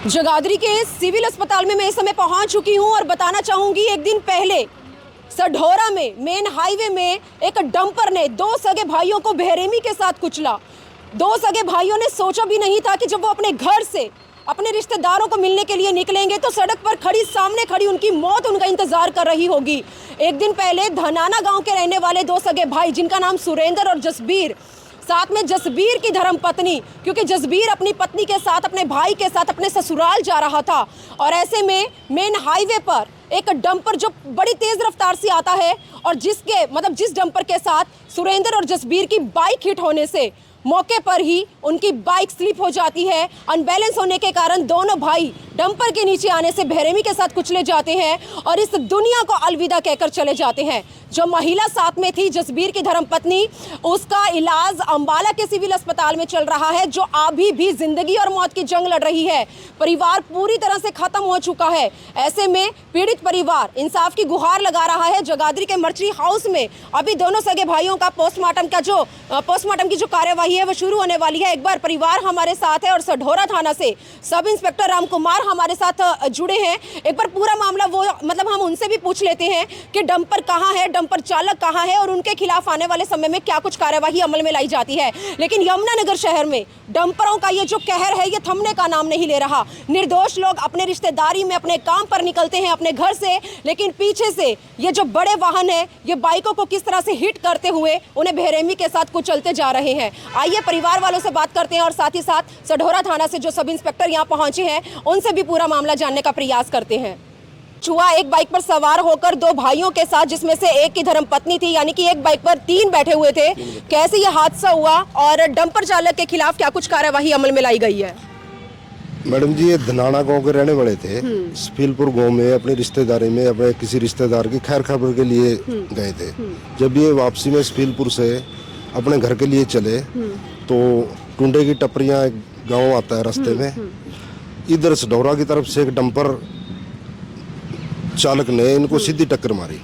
जगाधरी के सिविल अस्पताल में मैं इस समय पहुंच चुकी हूं और बताना चाहूंगी, एक दिन पहले सढौरा में मेन हाईवे में एक डंपर ने दो सगे भाइयों को बेरहमी के साथ कुचला। दो सगे भाइयों ने सोचा भी नहीं था कि जब वो अपने घर से अपने रिश्तेदारों को मिलने के लिए निकलेंगे तो सड़क पर सामने खड़ी उनकी मौत उनका इंतजार कर रही होगी। एक दिन पहले धनाना गांव के रहने वाले दो सगे भाई, जिनका नाम सुरेंद्र और जसबीर, साथ में जसबीर की धर्मपत्नी, क्योंकि जसबीर अपनी पत्नी के साथ अपने भाई के साथ अपने ससुराल जा रहा था और ऐसे में मेन हाईवे पर एक डंपर जो बड़ी तेज रफ्तार से आता है और जिस डंपर के साथ सुरेंद्र और जसबीर की बाइक हिट होने से मौके पर ही उनकी बाइक स्लिप हो जाती है। अनबैलेंस होने के कारण दोनों भाई डंपर के नीचे आने से बेरहमी के साथ कुचले जाते हैं और इस दुनिया को अलविदा कहकर चले जाते हैं। जो महिला साथ में थी, जसबीर की धर्मपत्नी, उसका इलाज अंबाला के सिविल अस्पताल में चल रहा है, जो अभी भी जिंदगी और मौत की जंग लड़ रही है। परिवार पूरी तरह से खत्म हो चुका है। ऐसे में पीड़ित परिवार इंसाफ की गुहार लगा रहा है। जगाधरी के मर्चरी हाउस में अभी दोनों सगे भाइयों का पोस्टमार्टम की जो कार्यवाही है वो शुरू होने वाली है। एक बार परिवार हमारे साथ है और सढौरा थाना से सब इंस्पेक्टर राम कुमार हमारे साथ जुड़े हैं। एक बार पूरा मामला हम उनसे भी पूछ लेते हैं कि डंपर कहाँ है, डंपर चालक कहाँ है और उनके खिलाफ आने वाले समय में क्या कुछ कार्यवाही अमल में लाई जाती है। लेकिन यमुनानगर शहर में डंपरों का ये जो कहर है ये थमने का नाम नहीं ले रहा। निर्दोष लोग अपने रिश्तेदारी में अपने काम पर निकलते हैं अपने घर से, लेकिन पीछे से ये जो बड़े वाहन है ये बाइकों को किस तरह से हिट करते हुए उन्हें बेरहमी के साथ कुचलते जा रहे हैं। आइए परिवार वालों से बात करते हैं और साथ ही साथ सढौरा थाना से जो सब इंस्पेक्टर यहाँ पहुंचे हैं उनसे भी पूरा मामला जानने का प्रयास करते हैं। छुआ एक बाइक पर सवार होकर दो भाइयों के साथ, जिसमें से एक की धर्मपत्नी थी, यानी कि एक बाइक पर तीन बैठे हुए थे। कैसे ये हादसा हुआ और डंपर चालक के खिलाफ क्या कुछ कार्यवाही अमल में लाई गई है? मैडम जी, ये धनाना गांव के रहने वाले थे। सफीलपुर गांव में अपनी रिश्तेदारी में अपने किसी रिश्तेदार की खैर खबर के लिए गए थे। जब ये वापसी में सफीलपुर से अपने घर के लिए चले तो टुंडे की टपरियां गांव आता है रास्ते में, इधर सढौरा की तरफ से एक डंपर चालक ने इनको सीधी टक्कर मारी।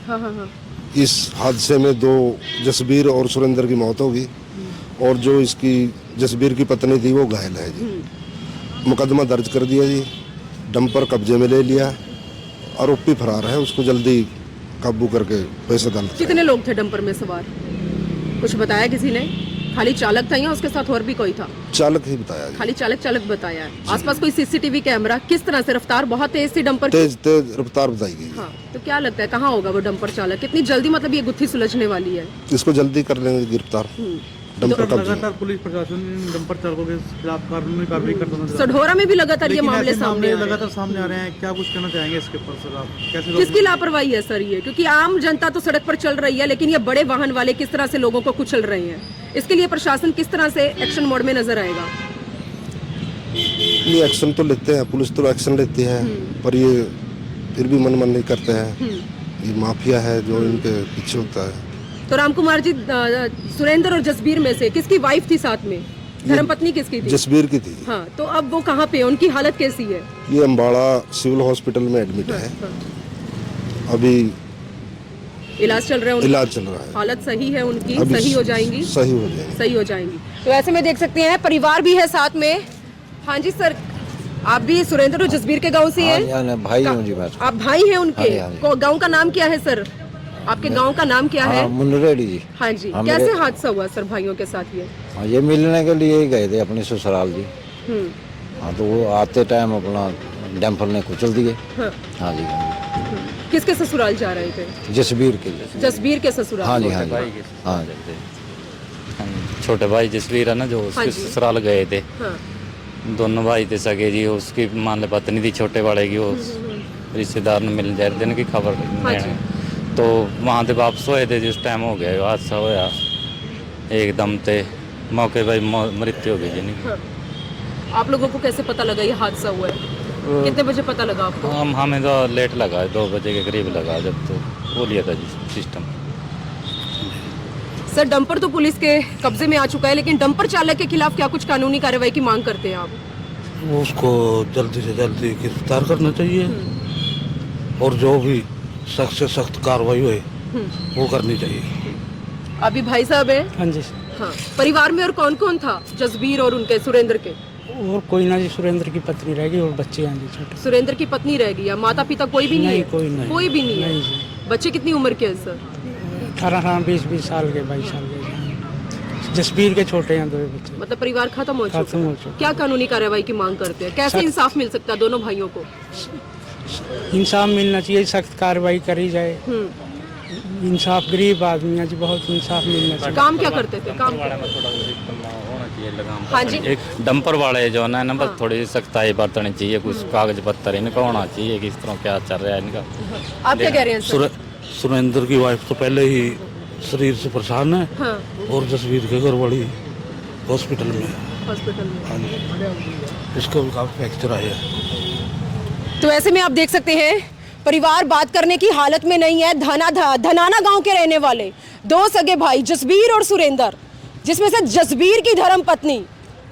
इस हादसे में दो जसबीर और सुरेंद्र की मौत होगी और जो इसकी जसबीर की पत्नी थी वो घायल है जी। मुकदमा दर्ज कर दिया जी, डंपर कब्जे में ले लिया, आरोपी फरार है, उसको जल्दी काबू करके पैसे डाल। कितने लोग थे डंपर में सवार, कुछ बताया किसी ने? खाली चालक था या उसके साथ और भी कोई था? चालक ही बताया जी। खाली चालक बताया है। आसपास कोई सीसीटीवी कैमरा? किस तरह से रफ्तार बहुत तेज थी डंपर? तेज रफ्तार बताई गई। हाँ, तो क्या लगता है कहाँ होगा वो डंपर चालक? कितनी जल्दी मतलब ये गुत्थी सुलझने वाली है? इसको जल्दी कर लेंगे गिरफ्तार। लगातार पुलिस प्रशासन डंपर चालकों के खिलाफ कानूनी कार्रवाई करता है। सढौरा में भी लगातार ये मामले सामने आ रहे हैं। क्या कुछ कहना चाहेंगे इसके ऊपर सर आप? कैसे किसकी लापरवाही है सर ये? क्योंकि आम जनता तो सड़क पर चल रही है, लेकिन ये बड़े वाहन वाले किस तरह से लोगों को कुचल रहे हैं, इसके लिए प्रशासन किस तरह से एक्शन मोड में नजर आएगा? ये एक्शन तो लेते हैं, पुलिस तो एक्शन लेती है, पर ये फिर भी मन नहीं करते हैं। ये माफिया है जो इनके पीछे होता है। तो राम कुमार जी, सुरेंद्र और जसबीर में से किसकी वाइफ थी साथ में? धर्मपत्नी किसकी थी? जसबीर की थी। हाँ, तो अब वो कहाँ पे, उनकी हालत कैसी है? ये अंबाला सिविल हॉस्पिटल में एडमिट है। अभी इलाज चल रहा है, इलाज चल रहा है। हालत सही है उनकी? सही हो जाएंगी? सही हो जाएंगी। तो ऐसे में देख सकते हैं परिवार भी है साथ में। हाँ जी सर, आप भी सुरेंद्र और जसबीर के गाँव से हैं? भाई हूँ जी। आप भाई हैं उनके? गाँव का नाम क्या है सर? आपके गांव का नाम क्या है? मुनरेडी जी। हाँ जी। कैसे हादसा हुआ सर भाइयों के साथ ये? ये मिलने के लिए ही गए थे अपने ससुराल जी। हाँ, तो वो आते टाइम अपना डंपर ने कुचल दिए। हाँ जी। किसके ससुराल जा रहे थे? जसबीर के ससुराल। हाँ जी। हाँ, छोटे भाई जसबीर है ना, जो उसके ससुराल गए थे। दोनों भाई थे सगे जी। उसकी मान लो पत्नी थी छोटे वाले की, वो रिश्तेदार ने मिल जाए दिन की खबर तो वहाँ से वापस हुए थे जिस टाइम हो गया हादसा होया एकदम ते मौके पर मृत्यु हो गई जी। आप लोगों को कैसे पता लगा ये हादसा हुआ है? कितने बजे पता लगा आपको? हमें तो लेट लगा, 2 बजे के करीब लगा जब तो वो लिया था जी सिस्टम। सर, डंपर तो पुलिस के कब्जे में आ चुका है, लेकिन डंपर चालक के खिलाफ क्या कुछ कानूनी कार्रवाई की मांग करते हैं आप? उसको जल्दी से जल्दी गिरफ्तार करना चाहिए और जो भी सख्त से सख्त कार्रवाई हुई वो करनी चाहिए। अभी भाई साहब है? हाँ जी। हाँ, परिवार में और कौन कौन था जसबीर और उनके सुरेंद्र के? और कोई ना जी, सुरेंद्र की पत्नी रहेगी और बच्चे हैं जी छोटे। सुरेंद्र की पत्नी रहेगी या माता पिता कोई भी नहीं नहीं, है? कोई नहीं। कोई भी नहीं नहीं है। जी। बच्चे कितनी उम्र के हैं सर? 18, 20 साल के, 22 साल के जी। जसबीर के छोटे हैं 2 बच्चे। मतलब परिवार खत्म हो चुका खत्म है। हो चुका। क्या कानूनी कार्रवाई की मांग करते हैं? कैसे इंसाफ मिल सकता है दोनों भाइयों को? इंसाफ मिलना चाहिए, सख्त कार्रवाई करी जाए। इंसाफ, गरीब आदमी है जी, बहुत इंसाफ मिलना चाहिए। काम क्या करते थे? काम हाँ जी। एक डंपर वाले जो है ना बस थोड़ी सख्ताई बरतनी चाहिए, कुछ कागज पत्तर इनका होना चाहिए कि इस तरह क्या चल रहा है इनका। आप क्या कह रहे हैं सर? सुरेंद्र की वाइफ तो पहले ही शरीर से परेशान है हाँ, और जसवीर के घर वाली हॉस्पिटल में है। हॉस्पिटल में। हाँ जी, इसको भी काफी फ्रैक्चर आया है। तो ऐसे में आप देख सकते हैं परिवार बात करने की हालत में नहीं है। धनाना गांव के रहने वाले 2 सगे भाई जसबीर और सुरेंद्र, जिसमें से जसबीर की धर्म पत्नी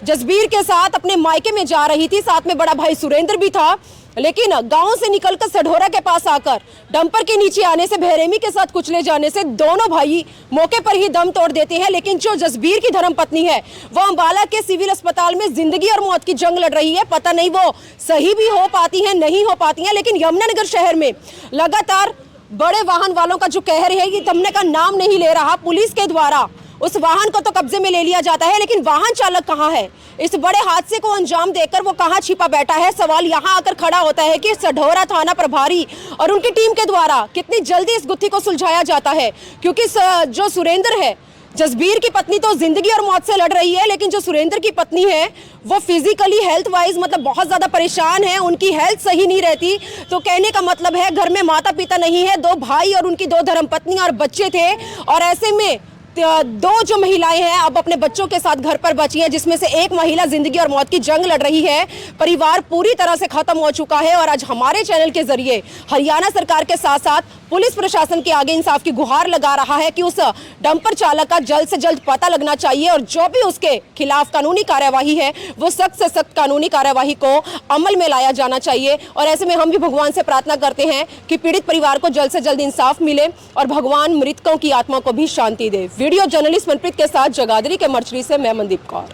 जसबीर के साथ अपने मायके में जा रही थी, साथ में बड़ा भाई सुरेंद्र भी था, लेकिन गांव से निकलकर सढौरा के पास आकर डंपर के नीचे आने से, बेरहमी के साथ कुचले जाने से दोनों भाई मौके पर ही दम तोड़ देते हैं। लेकिन जो जसबीर की धर्म पत्नी है वो अंबाला के सिविल अस्पताल में जिंदगी और मौत की जंग लड़ रही है। पता नहीं वो सही भी हो पाती है, नहीं हो पाती है, लेकिन यमुनानगर शहर में लगातार बड़े वाहन वालों का जो कहर है ये थमने का नाम नहीं ले रहा। पुलिस के द्वारा उस वाहन को तो कब्जे में ले लिया जाता है, लेकिन वाहन चालक कहाँ है? इस बड़े हादसे को अंजाम देकर वो कहाँ छिपा बैठा है? सवाल यहाँ आकर खड़ा होता है कि सढौरा थाना प्रभारी और उनकी टीम के द्वारा कितनी जल्दी इस गुत्थी को सुलझाया जाता है, क्योंकि जो सुरेंद्र है, जसबीर की पत्नी तो जिंदगी और मौत से लड़ रही है, लेकिन जो सुरेंद्र की पत्नी है वो फिजिकली हेल्थ वाइज मतलब बहुत ज्यादा परेशान है, उनकी हेल्थ सही नहीं रहती। तो कहने का मतलब है घर में माता पिता नहीं है, 2 भाई और उनकी 2 धर्मपत्नी और बच्चे थे, और ऐसे में 2 जो महिलाएं हैं अब अपने बच्चों के साथ घर पर बची हैं, जिसमें से एक महिला जिंदगी और मौत की जंग लड़ रही है। परिवार पूरी तरह से खत्म हो चुका है और आज हमारे चैनल के जरिए हरियाणा सरकार के साथ साथ पुलिस प्रशासन के आगे इंसाफ की गुहार लगा रहा है कि उस डंपर चालक का जल्द से जल्द पता लगना चाहिए और जो भी उसके खिलाफ कानूनी कार्यवाही है वो सख्त से सख्त कानूनी कार्यवाही को अमल में लाया जाना चाहिए। और ऐसे में हम भी भगवान से प्रार्थना करते हैं कि पीड़ित परिवार को जल्द से जल्द इंसाफ मिले और भगवान मृतकों की आत्मा को भी शांति दे। वीडियो जर्नलिस्ट मनप्रीत के साथ जगाधरी के मर्चरी से मैं मनदीप कौर।